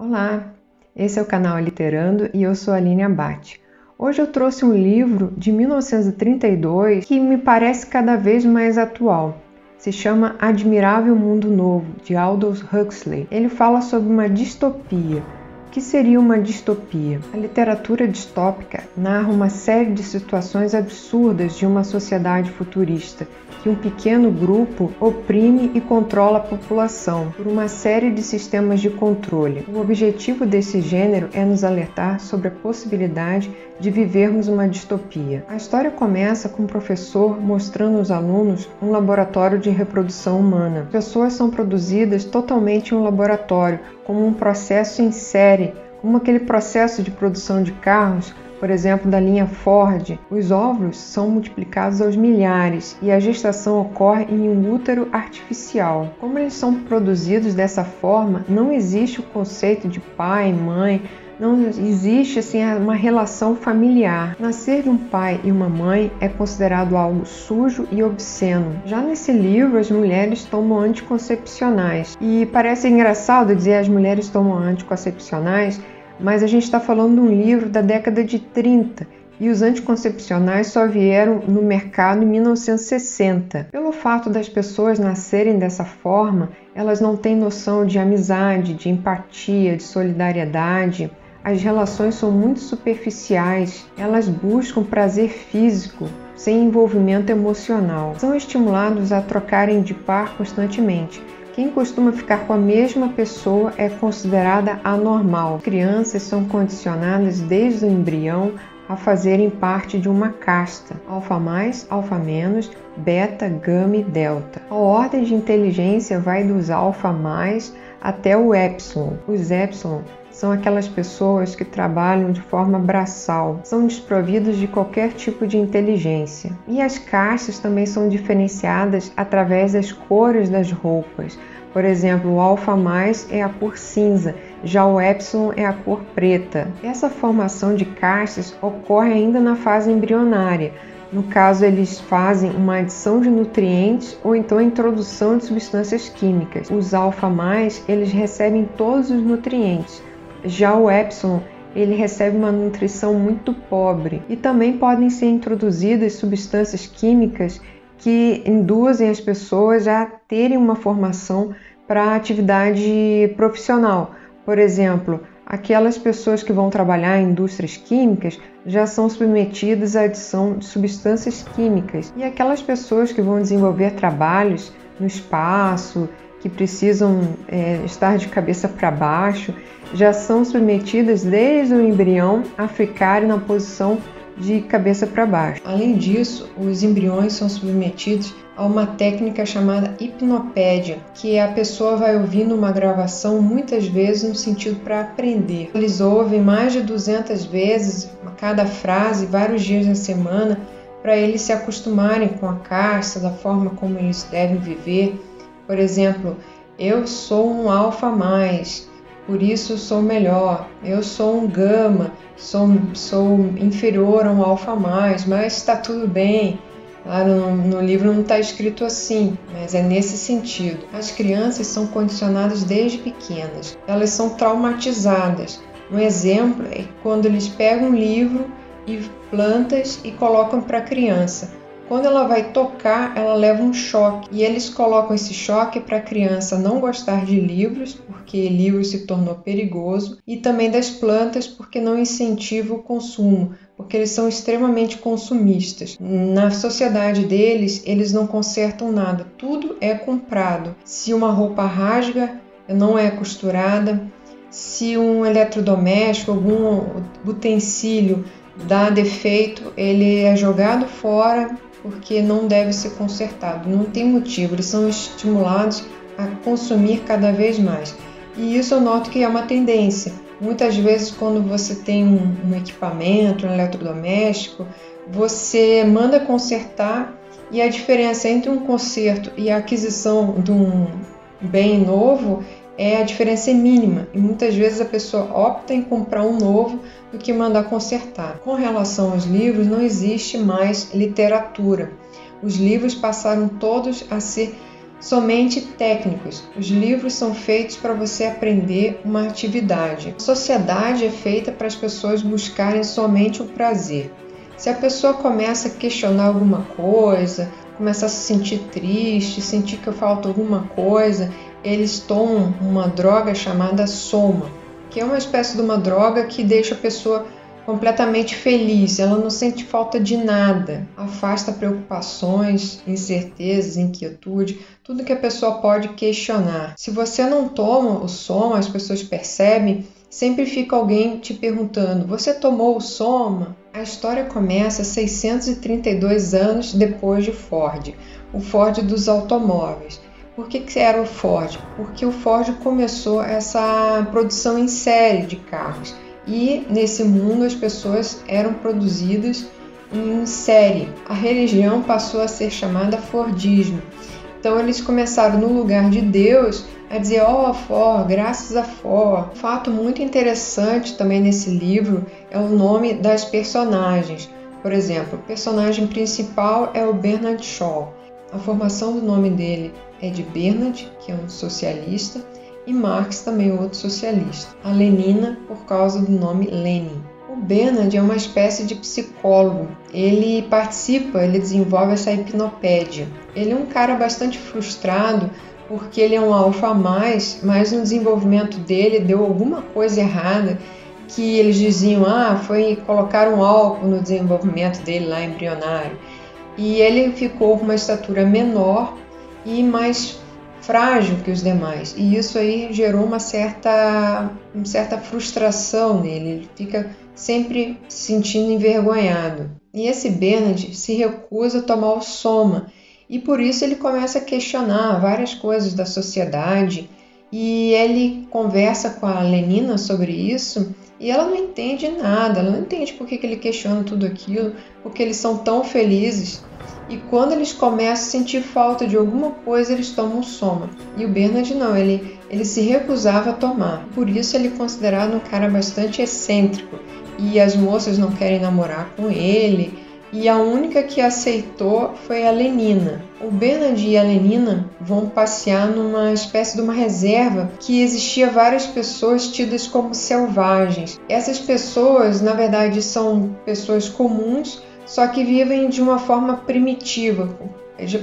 Olá, esse é o canal Literando e eu sou a Aline Abate. Hoje eu trouxe um livro de 1932 que me parece cada vez mais atual. Se chama Admirável Mundo Novo, de Aldous Huxley. Ele fala sobre uma distopia. O que seria uma distopia? A literatura distópica narra uma série de situações absurdas de uma sociedade futurista, que um pequeno grupo oprime e controla a população por uma série de sistemas de controle. O objetivo desse gênero é nos alertar sobre a possibilidade de vivermos uma distopia. A história começa com o professor mostrando aos alunos um laboratório de reprodução humana. As pessoas são produzidas totalmente em um laboratório, como um processo em série, como aquele processo de produção de carros, por exemplo, da linha Ford. Os óvulos são multiplicados aos milhares e a gestação ocorre em um útero artificial. Como eles são produzidos dessa forma, não existe o conceito de pai, mãe, não existe uma relação familiar. Nascer de um pai e uma mãe é considerado algo sujo e obsceno. Já nesse livro, as mulheres tomam anticoncepcionais. E parece engraçado dizer as mulheres tomam anticoncepcionais, mas a gente está falando de um livro da década de 30 e os anticoncepcionais só vieram no mercado em 1960. Pelo fato das pessoas nascerem dessa forma, elas não têm noção de amizade, de empatia, de solidariedade. As relações são muito superficiais, elas buscam prazer físico, sem envolvimento emocional. São estimulados a trocarem de par constantemente. Quem costuma ficar com a mesma pessoa é considerada anormal. Crianças são condicionadas desde o embrião a fazerem parte de uma casta: alfa mais, alfa menos, beta, gama e delta. A ordem de inteligência vai dos alfa mais até o epsilon. Os epsilon são aquelas pessoas que trabalham de forma braçal, são desprovidos de qualquer tipo de inteligência. E as castas também são diferenciadas através das cores das roupas. Por exemplo, o alfa mais é a cor cinza, já o epsilon é a cor preta. Essa formação de castas ocorre ainda na fase embrionária. No caso, eles fazem uma adição de nutrientes ou então a introdução de substâncias químicas. Os alfa mais, eles recebem todos os nutrientes. Já o epsilon, ele recebe uma nutrição muito pobre. E também podem ser introduzidas substâncias químicas que induzem as pessoas a terem uma formação para a atividade profissional. Por exemplo, aquelas pessoas que vão trabalhar em indústrias químicas já são submetidas à adição de substâncias químicas. E aquelas pessoas que vão desenvolver trabalhos no espaço, que precisam estar de cabeça para baixo, já são submetidas desde o embrião a ficarem na posição de cabeça para baixo. Além disso, os embriões são submetidos a uma técnica chamada hipnopédia, que a pessoa vai ouvindo uma gravação muitas vezes no sentido para aprender. Eles ouvem mais de 200 vezes cada frase, vários dias da semana, para eles se acostumarem com a casta, da forma como eles devem viver. Por exemplo, eu sou um alfa mais, por isso sou melhor. Eu sou um gama, sou inferior a um alfa mais, mas está tudo bem. Lá no livro não está escrito assim, mas é nesse sentido. As crianças são condicionadas desde pequenas, elas são traumatizadas. Um exemplo é quando eles pegam um livro e plantas e colocam para a criança. Quando ela vai tocar, ela leva um choque. E eles colocam esse choque para a criança não gostar de livros, porque livros se tornou perigoso, e também das plantas, porque não incentiva o consumo, porque eles são extremamente consumistas. Na sociedade deles, eles não consertam nada, tudo é comprado. Se uma roupa rasga, não é costurada. Se um eletrodoméstico, algum utensílio dá defeito, ele é jogado fora, porque não deve ser consertado. Não tem motivo, eles são estimulados a consumir cada vez mais. E isso eu noto que é uma tendência. Muitas vezes, quando você tem um equipamento, um eletrodoméstico, você manda consertar e a diferença entre um conserto e a aquisição de um bem novo a diferença é mínima. E muitas vezes a pessoa opta em comprar um novo do que mandar consertar. Com relação aos livros, não existe mais literatura. Os livros passaram todos a ser somente técnicos. Os livros são feitos para você aprender uma atividade. A sociedade é feita para as pessoas buscarem somente o prazer. Se a pessoa começa a questionar alguma coisa, começa a se sentir triste, sentir que falta alguma coisa, eles tomam uma droga chamada soma, que é uma espécie de uma droga que deixa a pessoa completamente feliz, ela não sente falta de nada, afasta preocupações, incertezas, inquietude, tudo que a pessoa pode questionar. Se você não toma o soma, as pessoas percebem, sempre fica alguém te perguntando: você tomou o soma? A história começa 632 anos depois de Ford, o Ford dos automóveis. Por que era o Ford? Porque o Ford começou essa produção em série de carros. E nesse mundo as pessoas eram produzidas em série. A religião passou a ser chamada Fordismo. Então eles começaram, no lugar de Deus, a dizer: ó, Ford, graças a Ford. Um fato muito interessante também nesse livro é o nome das personagens. Por exemplo, o personagem principal é o Bernard Shaw. A formação do nome dele é de Bernard, que é um socialista, e Marx também outro socialista. A Lenina, por causa do nome Lenin. O Bernard é uma espécie de psicólogo. Ele participa, ele desenvolve essa hipnopédia. Ele é um cara bastante frustrado porque ele é um alfa a mais, mas no desenvolvimento dele deu alguma coisa errada que eles diziam: foi colocar um álcool no desenvolvimento dele lá embrionário. E ele ficou com uma estatura menor e mais frágil que os demais, e isso aí gerou uma certa frustração nele, ele fica sempre se sentindo envergonhado. E esse Bernard se recusa a tomar o soma, e por isso ele começa a questionar várias coisas da sociedade, e ele conversa com a Lenina sobre isso, e ela não entende nada, ela não entende por que ele questiona tudo aquilo, porque eles são tão felizes. E quando eles começam a sentir falta de alguma coisa, eles tomam soma. E o Bernard não, ele se recusava a tomar. Por isso ele é considerado um cara bastante excêntrico. E as moças não querem namorar com ele. E a única que aceitou foi a Lenina. O Bernard e a Lenina vão passear numa espécie de uma reserva que existia várias pessoas tidas como selvagens. Essas pessoas, na verdade, são pessoas comuns, só que vivem de uma forma primitiva.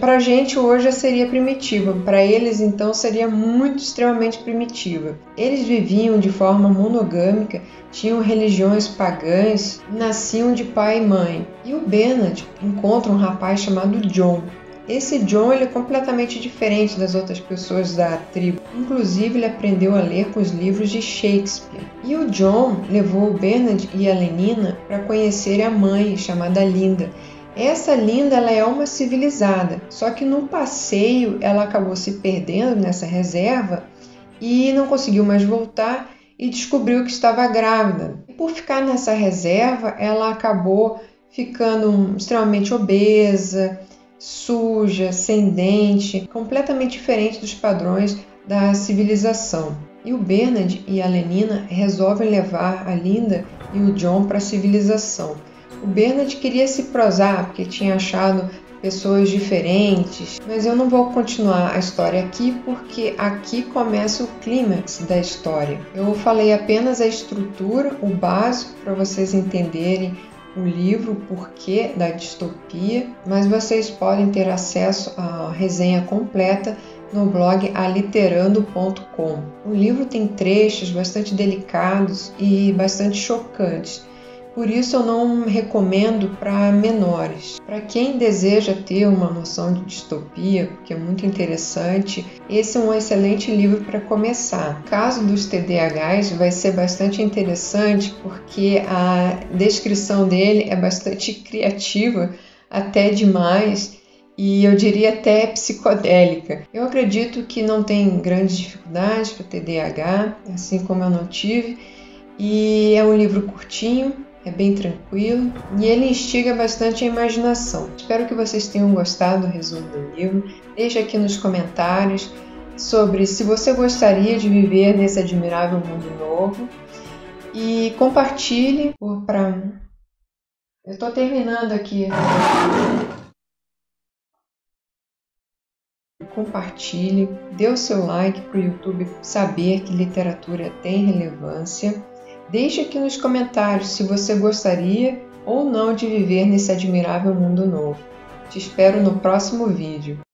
Para a gente hoje seria primitiva, para eles então seria muito extremamente primitiva. Eles viviam de forma monogâmica, tinham religiões pagãs, nasciam de pai e mãe. E o Bernard encontra um rapaz chamado John. Esse John ele é completamente diferente das outras pessoas da tribo. Inclusive, ele aprendeu a ler com os livros de Shakespeare. E o John levou o Bernard e a Lenina para conhecer a mãe, chamada Linda. Essa Linda ela é uma civilizada, só que no passeio ela acabou se perdendo nessa reserva e não conseguiu mais voltar e descobriu que estava grávida. E por ficar nessa reserva, ela acabou ficando extremamente obesa, suja, sem dente, completamente diferente dos padrões da civilização. E o Bernard e a Lenina resolvem levar a Linda e o John para a civilização. O Bernard queria se prosar porque tinha achado pessoas diferentes, mas eu não vou continuar a história aqui porque aqui começa o clímax da história. Eu falei apenas a estrutura, o básico, para vocês entenderem o livro, o porquê da distopia, mas vocês podem ter acesso à resenha completa no blog aliterando.com. O livro tem trechos bastante delicados e bastante chocantes, por isso eu não recomendo para menores. Para quem deseja ter uma noção de distopia, que é muito interessante, esse é um excelente livro para começar. O caso dos TDAHs vai ser bastante interessante porque a descrição dele é bastante criativa, até demais, e eu diria até psicodélica. Eu acredito que não tem grandes dificuldades para TDAH, assim como eu não tive, e é um livro curtinho, é bem tranquilo e ele instiga bastante a imaginação. Espero que vocês tenham gostado do resumo do livro. Deixe aqui nos comentários sobre se você gostaria de viver nesse admirável mundo novo e compartilhe para... Eu estou terminando aqui. compartilhe, dê o seu like para o YouTube saber que literatura tem relevância. Deixe aqui nos comentários se você gostaria ou não de viver nesse admirável mundo novo. Te espero no próximo vídeo.